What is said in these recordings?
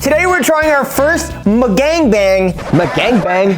today we're trying our first MUKBANG. MUKBANG?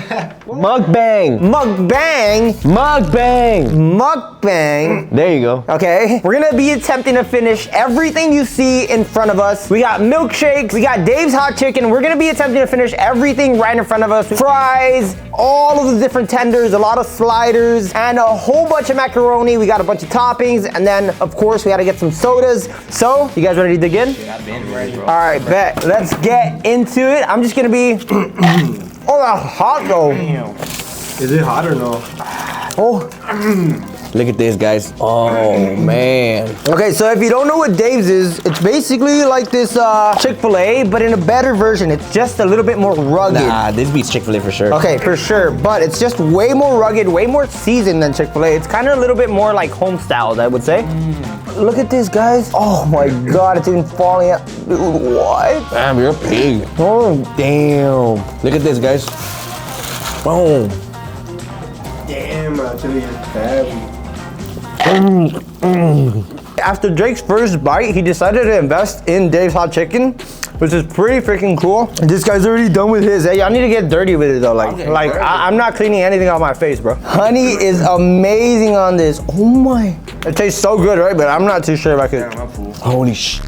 Mukbang. MUKBANG. Mukbang. MUKBANG. There you go. Okay, we're gonna be attempting to finish everything you see in front of us. We got milkshakes, we got Dave's hot chicken. We're gonna be attempting to finish everything right in front of us. Fries, all of the different tenders, a lot of sliders, and a whole bunch of macaroni. We got a bunch of toppings, and then of course we gotta get some sodas. So, you guys ready to dig in? Yeah, I've been ready, bro. All right, bet. Let's get into it. I'm just gonna be. Oh, that's hot though. Damn. Is it hot or no? Oh. Look at this, guys. Oh, man. Okay, so if you don't know what Dave's is, it's basically like this Chick-fil-A, but in a better version. It's just a little bit more rugged. Nah, this beats Chick-fil-A for sure. Okay, for sure, but it's just way more rugged, way more seasoned than Chick-fil-A. It's kind of a little bit more like home styled, I would say. Look at this, guys. Oh my God, it's even falling out. Dude, what? Damn, you're a pig. Oh, Damn. Look at this, guys. Boom. Damn, I tell you, it's heavy. After Drake's first bite, he decided to invest in Dave's hot chicken, which is pretty freaking cool. This guy's already done with his. Hey, y'all need to get dirty with it though. I'm not cleaning anything off my face, bro. Honey is amazing on this. Oh my. It tastes so good, right? But I'm not too sure if I could. Damn, I'm full. Holy sh.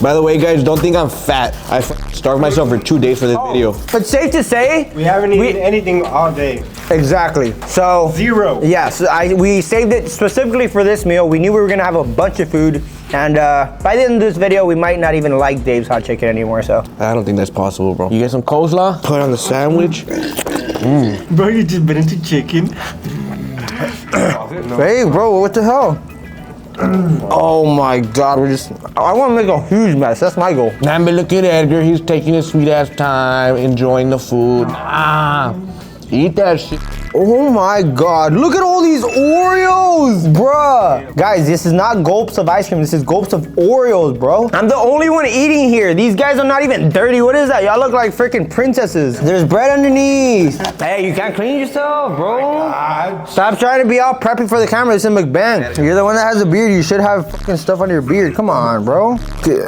By the way, guys, don't think I'm fat. I starved myself for 2 days for this video. But safe to say, We haven't eaten anything all day. exactly. So Zero. yes, we saved it specifically for this meal. We knew we were gonna have a bunch of food, and by the end of this video, we might not even like Dave's hot chicken anymore. So I don't think that's possible, bro. You get some coleslaw, put it on the sandwich. Bro, you just been into chicken. hey, bro, what the hell? Oh my God, I want to make a huge mess. That's my goal. Nah, but look at Edgar. He's taking his sweet ass time, enjoying the food. Eat that shit. Oh my God, look at all these Oreos, bruh. Guys, this is not gulps of ice cream. This is gulps of Oreos, bro. I'm the only one eating here. These guys are not even dirty. What is that? Y'all look like freaking princesses. There's bread underneath. Hey, you can't clean yourself, bro. Stop trying to be all preppy for the camera. It's a MUKBANG. You're the one that has a beard. You should have fucking stuff on your beard. Come on, bro.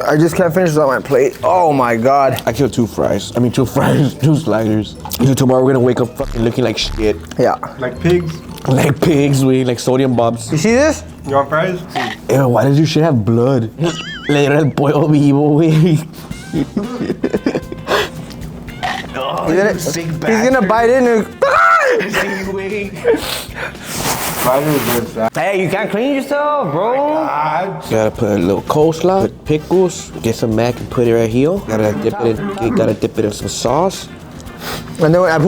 I just can't finish this on my plate. Oh my God. I killed 2 fries. 2 fries, 2 sliders. So tomorrow we're gonna wake up fucking looking like shit. Yeah. Like pigs. Like pigs, like sodium bobs. You see this? You want fries? Ew, why does your shit have blood? Later el pollo vivo, güey. He's gonna bite in and... Fries are good. Hey, you can't clean yourself, bro. Gotta put a little coleslaw, put pickles, get some mac and put it right here. Gotta dip it in some sauce. And then as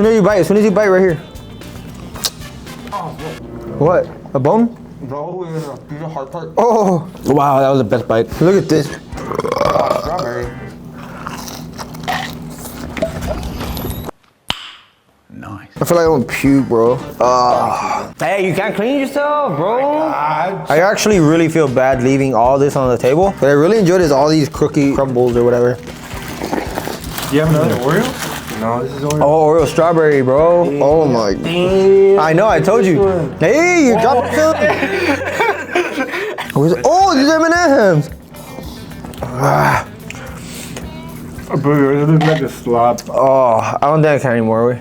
soon as you bite right here. What? A bone? Bro, here's a hard part. Oh, Wow, that was the best bite. look at this. Strawberry. I feel like I'm gonna puke, bro. Hey, you can't clean yourself, bro. I actually really feel bad leaving all this on the table, but I really enjoyed all these cookie crumbles or whatever. Do you have another Oreo? No, this is Oreo. Oh, Oreo strawberry, bro. Oh my. Damn. I know, I told you. Hey, you dropped some. Oh, these M&M's. Bro, yours looks like a slop. Oh, I don't think I can anymore.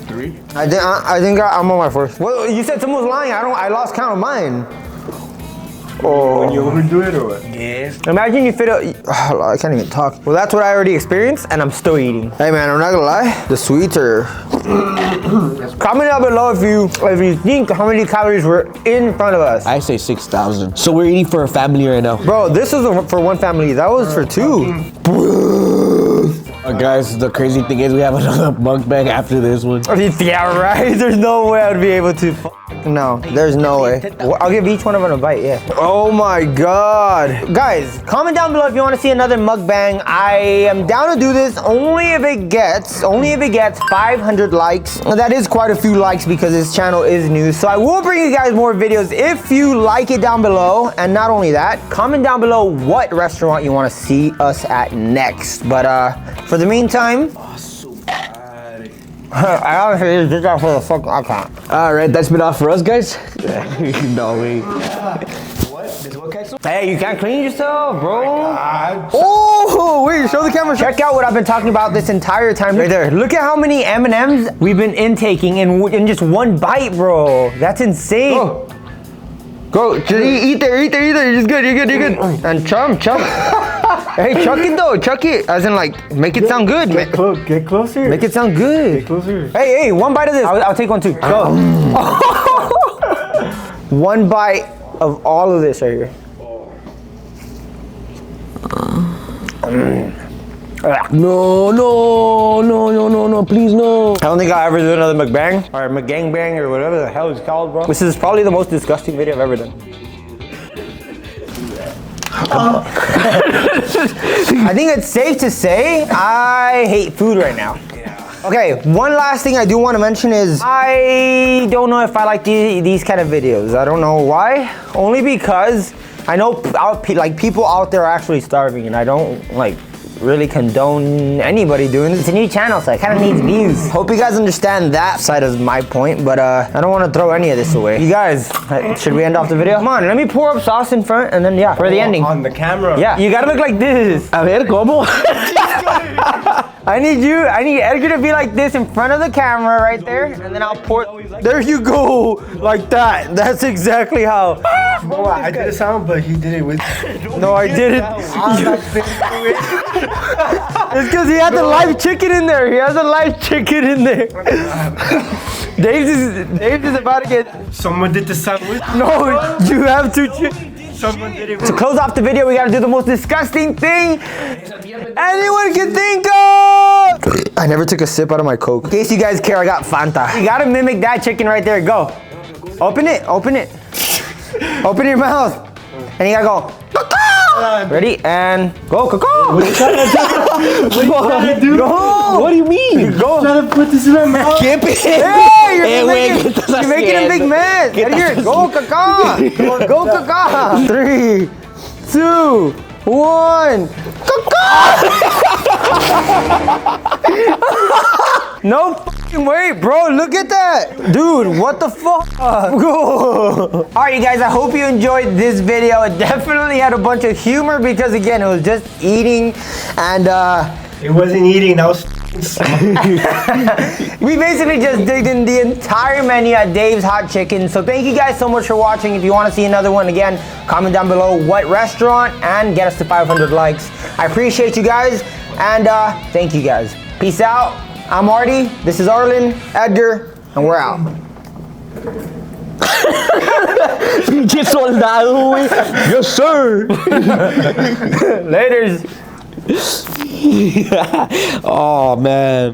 3? I think I'm on my first. Well, you said someone was lying. I lost count of mine. Oh. When you overdo it or what? Yes. Imagine you fit a. I can't even talk. Well, that's what I already experienced, and I'm still eating. Hey man, I'm not gonna lie. The sweets are. Comment down below if you think how many calories were in front of us. I say 6,000. So we're eating for a family right now. Bro, this is for one family. That was for 2. Guys, the crazy thing is we have another mukbang after this one. Yeah, right. There's no way I'd be able to. No, there's no way. I'll give each one of them a bite, yeah. Oh my God. Guys, comment down below if you want to see another mukbang. I am down to do this only if it gets 500 likes. That is quite a few likes because this channel is new. So I will bring you guys more videos if you like it down below. And not only that, comment down below what restaurant you want to see us at next. But for the meantime, I honestly just got for the fuck. I can't. All right, that's been all for us, guys. No way. What? This what, guys? Hey, you can't clean yourself, bro. God. Oh, wait, show the camera. Check out what I've been talking about this entire time right there. Look at how many M&Ms we've been intaking in just one bite, bro. That's insane. Go, just eat there. You're good. And chum. Hey, chuck it though, chuck it. As in like, make it sound good, man. Get closer. Make it sound good. Get closer. Hey, one bite of this. I'll take one too. Go. One bite of all of this right here. No, please no. I don't think I'll ever do another mukbang or McGangbang or whatever the hell it's called, bro. This is probably the most disgusting video I've ever done. I think it's safe to say I hate food right now. Okay, one last thing I do want to mention is I don't know if I like these kind of videos. I don't know why. Only because I know people out there are actually starving, and I don't really condone anybody doing this. It's a new channel, so it kind of needs views. Hope you guys understand that side of my point, but I don't want to throw any of this away. You guys, should we end off the video? Come on, let me pour up sauce in front, and then yeah, for the ending. On the camera. Yeah, you gotta look like this. A ver, ¿cómo? I need Edgar to be like this in front of the camera right there, and then I'll pour. There you go, like that. That's exactly how. Bro, I did a sound, but he did it with. No, I didn't. It's because he had the live chicken in there. He has a live chicken in there. Dave is about to get. Someone did the sound with. No, you have to. Someone did it with. To close off the video, we gotta do the most disgusting thing anyone can think of. I never took a sip out of my Coke. In case you guys care, I got Fanta. You gotta mimic that chicken right there. Go. Open it. Open your mouth. And you gotta go. Ready? And go, Coco. What are you trying to do? Go. What do you mean? Go. I'm trying to put this in my mouth. Hey, you're making a big mess. Right here. Go, Kaka. Go, Kaka. 3, 2, 1. Kaka. No fucking way, bro. Look at that. Dude, what the fuck? Alright, you guys, I hope you enjoyed this video. It definitely had a bunch of humor because, again, it was just eating and It wasn't eating, that was. we basically just digged in the entire menu at Dave's Hot Chicken. So thank you guys so much for watching. If you want to see another one, again, comment down below what restaurant and get us to 500 likes. I appreciate you guys, and thank you guys. Peace out. I'm Artie, this is Arlen, Edgar, and we're out. Pinche soldado, güey. Yes, sir. Laters. Oh, man.